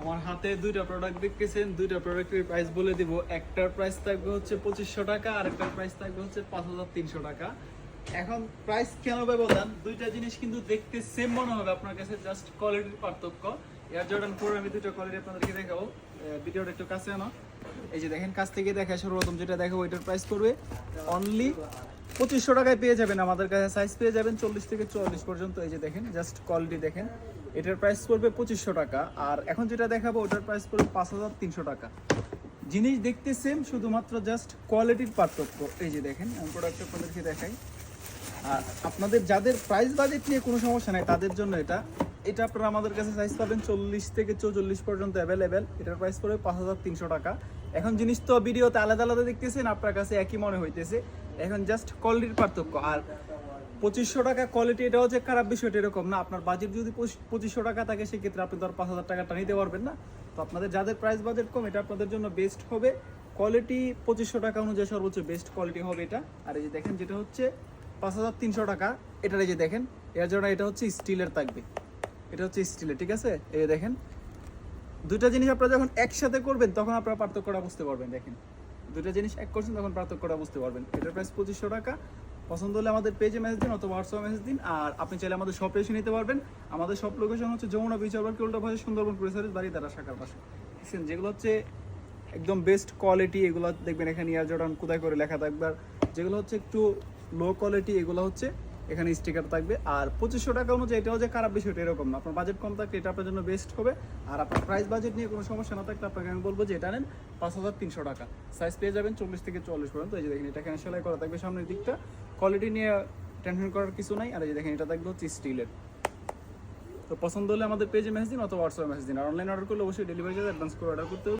আমার হাতে দুইটা প্রোডাক্ট দেখতেছেন, দুইটা প্রোডাক্টের প্রাইস বলে দিব। একটার প্রাইস থাকবে হচ্ছে 2500 টাকা, আর একটার প্রাইস থাকবে হচ্ছে 5300 টাকা। এখন প্রাইস কেন ব্যবধান? দুইটা জিনিস কিন্তু দেখতে সেম মনে হবে আপনার কাছে, জাস্ট কোয়ালিটির পার্থক্য। এয়ার জর্ডান 4 আমি দুইটা কোয়ালিটি আপনাদেরকে দেখাবো। ভিডিওটা একটু কাছে আনো। এই যে দেখেন, কাছ থেকে দেখা সর্বপ্রথম যেটা দেখাবো, এটার প্রাইস পড়বে অনলি 2500 টাকায় পেয়ে যাবেন আমাদের কাছে। সাইজ পেয়ে যাবেন 40 থেকে 44 পর্যন্ত। এই যে দেখেন, জাস্ট কোয়ালিটি দেখেন। এটার প্রাইস পড়বে 2500 টাকা। আর এখন যেটা দেখাবো ওটার প্রাইস পড়বে 5300 টাকা। জিনিস দেখতে সেম, শুধুমাত্র জাস্ট কোয়ালিটির পার্থক্য। এই যে দেখেন, আমি প্রোডাক্ট আপনাদেরকে দেখাই। আর আপনাদের যাদের প্রাইস বাজেট নিয়ে কোনো সমস্যা নাই তাদের জন্য এটা এটা আপনারা আমাদের কাছে সাইজ পাবেন 40 থেকে 44 পর্যন্ত অ্যাভেলেবেল। এটার প্রাইস পড়বে 5300 টাকা। এখন জিনিস তো ভিডিওতে আলাদা আলাদা দেখতেছেন, আপনার কাছে একই মনে হইতেছে। এখন জাস্ট কোয়ালিটির পার্থক্য। আর 2500 টাকা কোয়ালিটি, এটাও যে খারাপ বিষয়টা এরকম না। আপনার বাজেট যদি 2500 টাকা থাকে, সেক্ষেত্রে আপনি তো আর 5000 টাকাটা নিতে পারবেন না। তো আপনাদের যাদের প্রাইস বাজেট কম, এটা আপনাদের জন্য বেস্ট হবে। কোয়ালিটি 2500 টাকা অনুযায়ী সর্বোচ্চ বেস্ট কোয়ালিটি হবে এটা। আর এই যে দেখেন, যেটা হচ্ছে 5300 টাকা, এটার এই যে দেখেন, এর জন্য এটা হচ্ছে স্টিলের থাকবে। এটা হচ্ছে স্টিলের, ঠিক আছে? এই দেখেন, দুইটা জিনিস আপনারা যখন একসাথে করবেন তখন আপনারা পার্থক্যটা বুঝতে পারবেন। দেখেন, দুইটা জিনিস এক করছেন তখন পার্থক্যটা বুঝতে পারবেন। এটার প্রাইস 2500 টাকা। পছন্দ হলে আমাদের পেজে মেসেজ দিন অথবা হোয়াটসঅ্যাপে মেসেজ দিন। আর আপনি চাইলে আমাদের শপে এসে নিতে পারবেন। আমাদের শপ লোকেশন হচ্ছে যমুনা বিচ ওভার উল্টা পাশে, সুন্দরবন পুলিশ বাড়ি দ্বারা শাখার পাশে। দেখছেন, যেগুলো হচ্ছে একদম বেস্ট কোয়ালিটি, এগুলো দেখবেন এখানে এয়ার জর্ডান কোথায় করে লেখা থাকবে। আর যেগুলো হচ্ছে একটু লো কোয়ালিটি, এগুলো হচ্ছে এখানে স্টিকার থাকবে। আর 2500 টাকা অনুযায়ী এটাও যে খারাপ বিষয়টা এরকম না। আপনার বাজেট কম থাকলে এটা আপনার জন্য বেস্ট হবে। আর আপনার প্রাইস বাজেট নিয়ে কোনো সমস্যা না থাকলে আপনাকে আমি বলবো যে এটা নেন 5300 টাকা। সাইজ পেয়ে যাবেন 40 থেকে 44 পর্যন্ত। এই যে দেখেন, এটা এখানে সেলাই করা থাকবে সামনের দিকটা। কোয়ালিটি নিয়ে টেনশন করার কিছু নাই। আর এই যে দেখেন, এটা থাকবে হচ্ছে স্টিলের। তো পছন্দ হলে আমাদের পেজে মেসেজ দিন অথবা হোয়াটসঅ্যাপে মেসেজ দিন। আর অনলাইন অর্ডার করলে অবশ্যই ডেলিভারি চার্জ অ্যাডভান্স করে অর্ডার করতে হবে।